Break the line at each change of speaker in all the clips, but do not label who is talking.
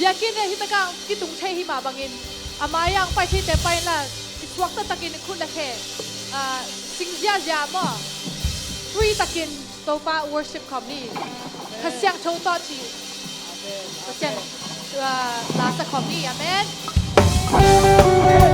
yakin na hitaka kitung che hi ma bangin amayang pai thi te pai la iswak ta takin khun la khe singjia ja mo free takin topa worship khom ni khasyang tho to chi khasyang la sa khom ni amenเ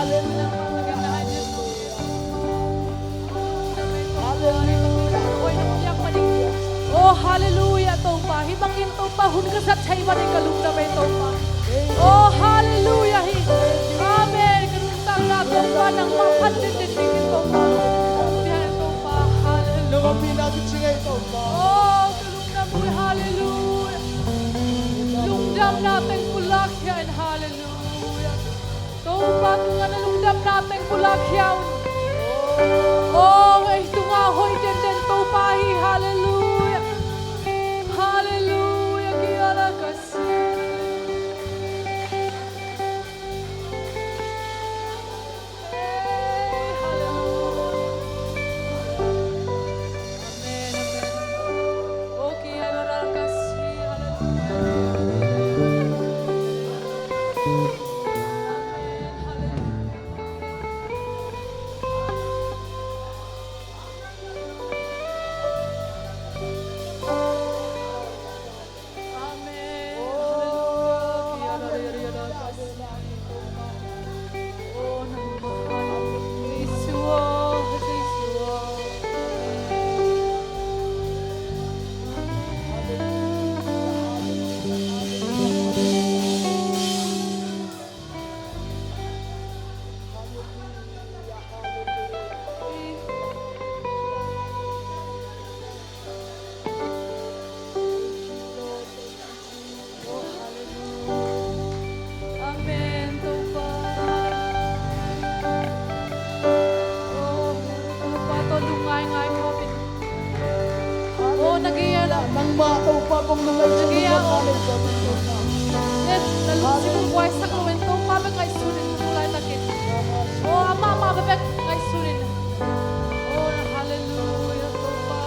Hallelujah.
Kagandahan niya.
Hallelujah.
Oh, hallelujah, Topa. Himangin Topa, hungasat sa iba ng kalugna may Topa. Oh, hallelujah. Amen. Kanuntang na Topa ng mapandinditigin Topa. Bihan Topa, hallelujah.
Lumampi natin siya ito.
Oh, kalugna mo, hallelujah. Lungdam natin kulakyan, hallelujah. Topa, tunga na lungdam natin kulakyan. Oh, ngay tungahoy din din Topahi, hallelujah. Hallelujah, kiyara kasi.
Nang mataw pa pong nalay sa mga
Yes, nalusi kong buhay sa kwento, mabag ngay sunin mo mulai takit. Oh, ama, mabag ngay sunin. Oh, hallelujah, Topa.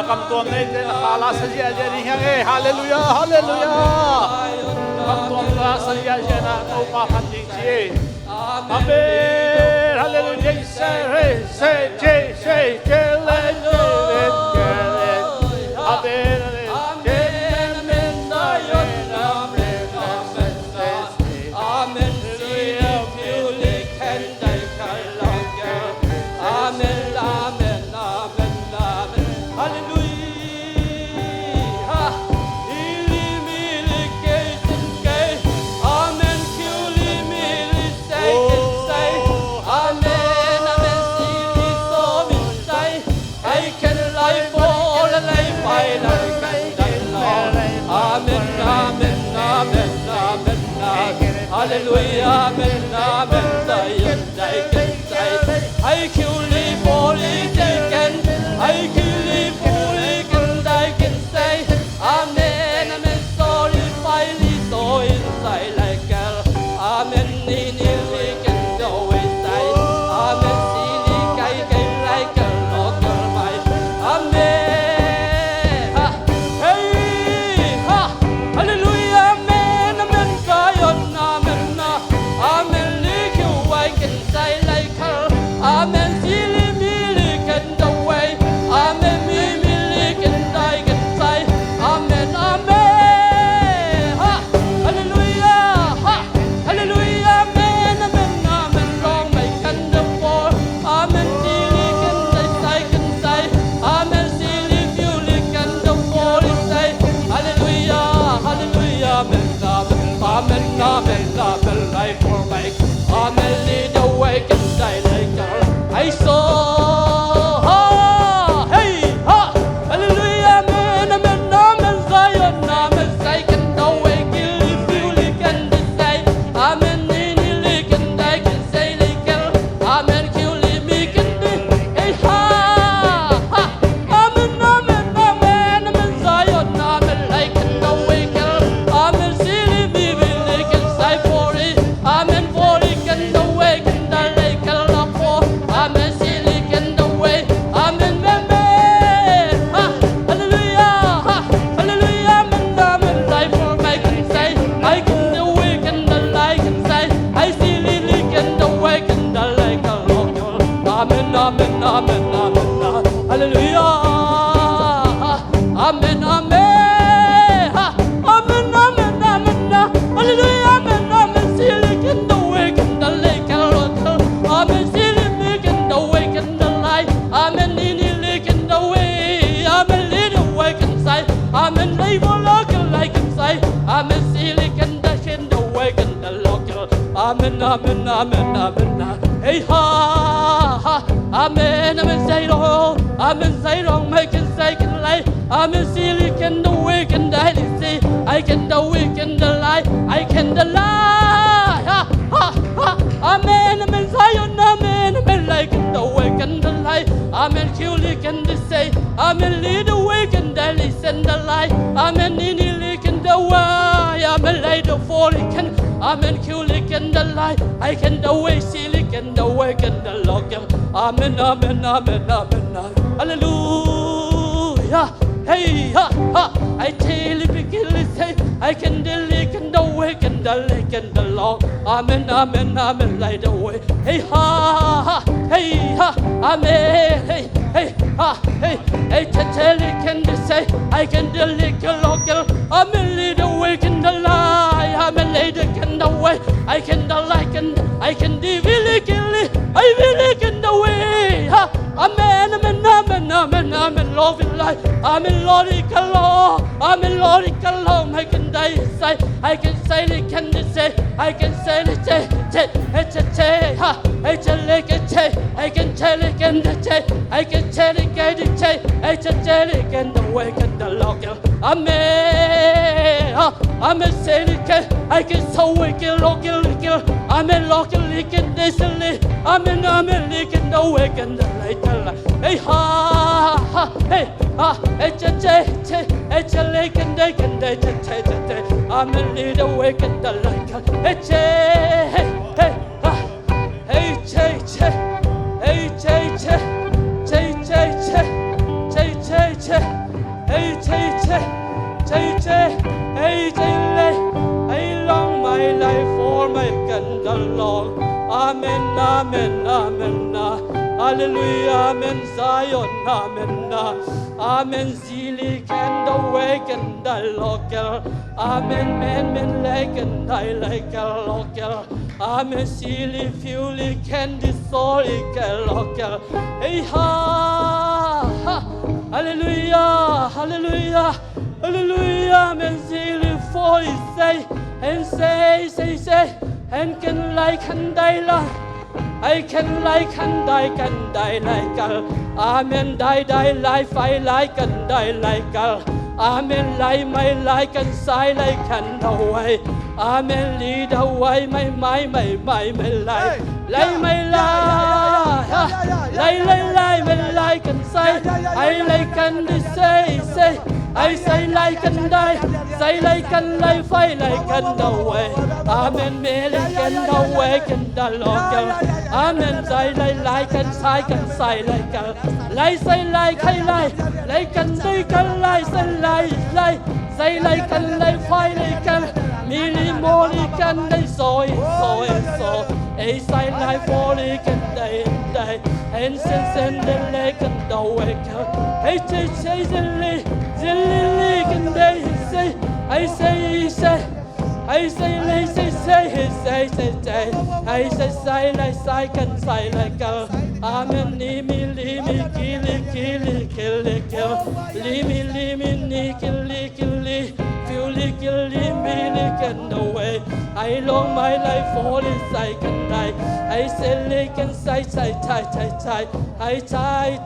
กำตัวในเจนคาลาสยาเจนี่ยังฮาเลลูยาฮาเลลูยากำตัวลาสยาเจนะโตมาพันจิงจีอาเมนฮาเลลูยาเซเรเซเจเซเจเลเจเลเจเลอาเมนเจเมนตายนอาเมนอาเมนอาเมนซีพิวลิแคนไดคาลาเกอาเมนอาเมนอาเมนอาเมนฮาเลลูยาอิลิมิลิเกตินเกอาเมนคิวลิมิลิเซกินไซอาเมนอาเมนซีลิโซมินไซไอแคนไลโฟและไลไฟไลกันดันลออาเมนอาเมนอาเมนอาเมนอาเมนฮาเลลูยาอาเมนอาเมนไซยันไดกันไซไอคิวลิโฟลิเจกันไอคิวลิโฟลิกันไดกันไซอาเมนอาเมนโซลิไฟลิโซอินไซไลกันอาเมนนีนีลิกันโดอิไซอาเมนซีลิไกไกไลกันโลกันไมอาเมนฮะเฮ้ยฮะฮาเลลูยาอาเมนอาเมนไซยอนอาเมนนะอาเมนลิคิวไวกันไซไลกันอาเมนซีลิมิลิกันโดเวอาเมนมิมิลิกันไดกันไซอาเมนอาเมนฮะฮาเลลูยาฮะฮาเลลูยาอาเมนอาเมนอาเมนร้องไม่กันเดฟอร์อาเมนซีลิกันไดไซกันไซอาเมนซีลิมิลิกันเดฟอร์ไซฮาเลลูยาฮาเลลูยาอาเมนอาเมนอาเมนอาเมนอาเมนไลฟ์ฟอร์ไมอาเมนลีดเวกันไซไลกันไอโซฮะเฮ้ยฮะฮาเลลูยาอาเมนอาเมนอาเมนไซยอนอาเมนไซกันเดเวกิลิฟิวลิกันดิไซอาเมนนีนีลิกันไดกันไซลิกันอาเมนคิวลิมิกันดิเอ้ยฮะฮะอาเมนอาเมนอาเมนอาเมนไซยอนอาเมนไลกันเดเวกันอาเมนซีลิมิบิลิกันไซฟอริอาเมนฟอริกันเดเวกันไดไลกันลาฟออาเมนซีลิกันเดเวอาเมนเมเมฮะฮาเลลูยาฮะฮาเลลูยาอาเมนอาเมนไลฟอร์ไมกันไซไอกันเดเวกันไดไลกันไซไอซีลิกันเดเวกันไดไลกันลอกอาเมนอาเมนอาเมนอาเมนฮาเลลูยาอาเมนอาเมนฮะอาเมนอาเมนอาเมนฮาเลลูยาอาเมนอาเมนซีลิกันเดเวกันไดไลกันลอกอาเมนซีลิกันเดเวกันไดไลอาเมนนีนีลิกันเดเวอาเมนลีดเวกันไซอาเมนไลฟอลอกันไลกันไซอาเมนซีลิกันไดกันเดเวกันไดลอกอาเมนอาเมนอาเมนอาเมนเฮ้ยฮะฮะอาเมนอาเมนไซโรอาเมนไซโรไม่กันไซกันไลอาเมนซีลิกันเดเวกันไดลิซีไอกันเดเวกันไดไลไอกันไดไลฮะฮะฮะอาเมนอาเมนไซยอนอาเมนอาเมนไลกันเดเวกันไดไลอาเมนคิวลิกันไดไซอาเมนลีดเวกันไดลิเซนไดไลอาเมนนีนีลิกันเดเวอาเมนไลเดฟอริกันอาเมนคิวลิกันไดไลไอกันเดเวซีลิกันเดเวกันไดลอกอาเมนอาเมนอาเมนอาเมนฮาเลลูยาเฮ้ยฮะฮะไอเทลิบิกิลิเซไอกันเดลิกันเดเวกันไดไลกันไดลอกอาเมนอาเมนอาเมนไลเดเวเฮ้ยฮะฮะเฮ้ยฮะอาเมนเฮ้ยเฮ้ยฮะเฮ้ยไอเทลิกันดิเซไอกันเดลิกันลอกอาเมนลีเดเวกันไดไลอาเมนไลเดกันเดเวไอกันไดไลกันไอกันดีวิลิกิลิไอวิลิกันเดเวฮะอาเมนอาเมนอาเมนอาเมนอาเมนลอวิลไลอาเมนลอริกันลออาเมนลอริกันลอไอกันไดไซไอกันไซลิกันดิเซไอกันไซลิเจเจเอเจเจฮะไอเจลิกันเจไอกันเจลิกันดิเจไอกันเจลิกันดิเจไอเจเจลิกันเดเวกันเดลอกอาเมนฮะอาเมนเซลิกันไอกันโซเวกันลอกกันลิกันอาเมนลอกกันลิกันดิเซลิอาเมนอาเมนลิกันเดเวกันเดไลเดลเฮ้ยฮะฮะเฮ้ยฮะไอเจเจเจไอเจลิกันไดกันไดเจเจเจเจอาเมนลีเดเวกันเดไลกันเฮ้ยเจเฮ้ยเฮ้ยฮะเฮ้ยเจเจเฮ้ยเจเจเจเจเจเจเจเจ
hey Jale, I long my life for my long. Amen, amen, amen, hallelujah, amen, Zion, amen, amen, Zili can awaken thy local, amen, men like and I like a local, amen, Zili, fuely can destroy a local, hey ha, hallelujah, hallelujah, hallelujah, amen, Zili, for his say, and say, and can like and die la. I can like and die like amen die life I like and die like amen lie my like and sigh like and away amen lead away my life lie my lie my like and say I like and say I say like and die say like and life I like and away amen me like and away and the local amen say like and say lie say like I like and they can lie say like and life I like and milli molly can they so a say life molly can they and send the leg and the wake hey say zilly can they say I say I say can say like amen limi kill limi kill can away I long my life for this I can die I say can say I tie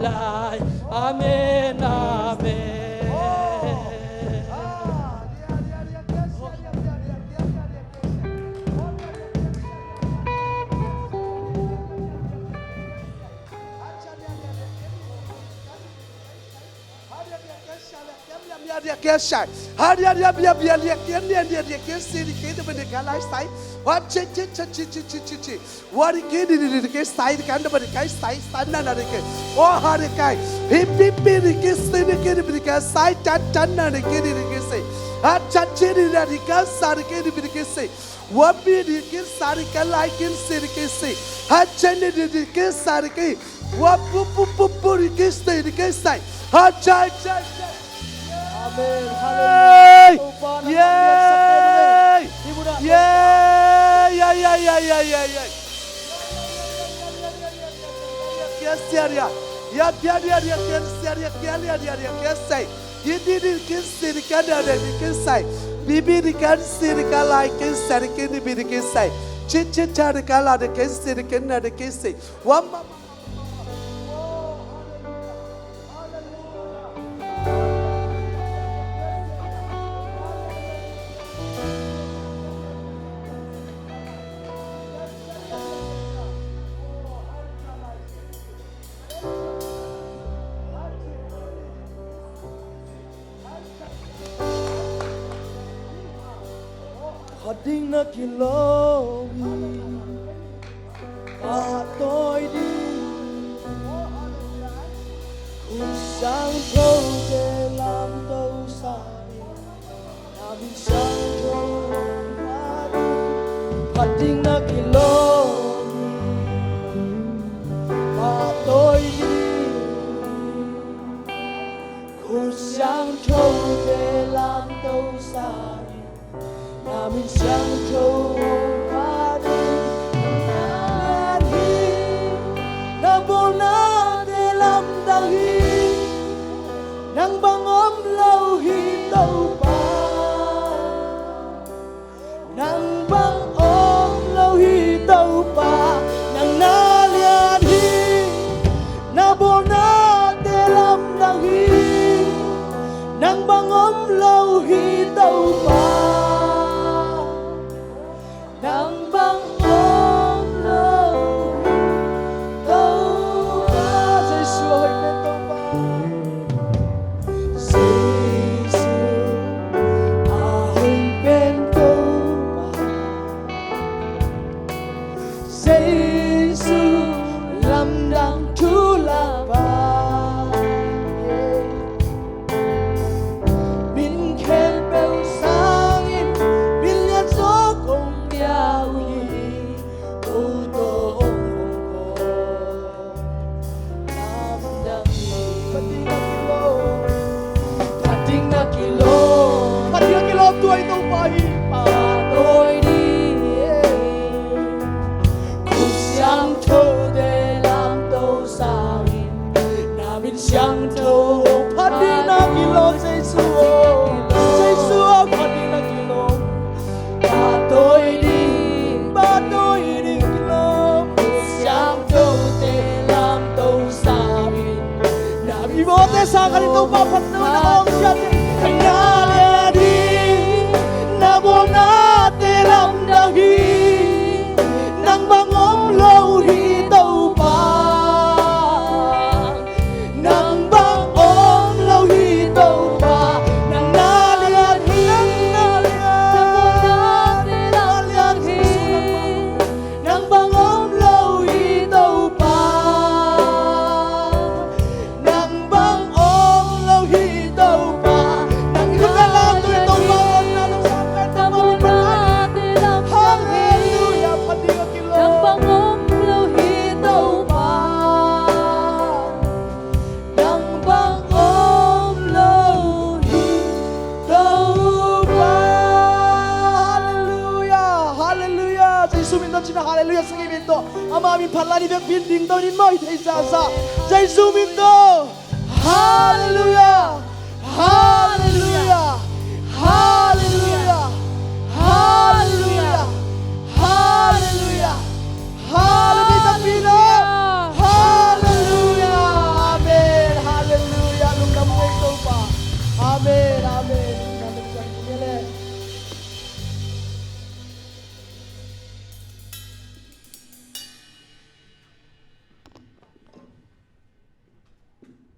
lie amen amen
Amen. Hallelujah.
Hading na kilowi Patoy di Kung saan thâu để làm đâu sai Namin siyang thâu Hading na kilowi Patoy di Kung saan thâu để làm đâu sai Namin siyang tuwarin Nani Nabona dalam dahi Nang bangom lauhi tau pa Nang bangom lauhi tau pa Nang nalianhi Nabona dalam dahi Nang bangom lauhi tau pa Nang bang ôm lâu tâu ba Giê-xu ơi bên tâu ba Giê-xu ơi bên tâu ba mo natin ang dahi ng bangong hitaw pa, ng bangong hitaw pa, ng nalianhi, ng bangong hitaw pa, ng bangong hitaw pa, ng ilugalato itong mga nalusakit ng mga banal. Hallelujah, padiwa kilo. Ng bangong hitaw pa, ng bangong hitaw pa. Hallelujah, hallelujah. Jai suminto china hallelujah singimento. Amami phalani de building to nin moi thei sa sa. Jai suminto. Hallelujah. Hallelujah.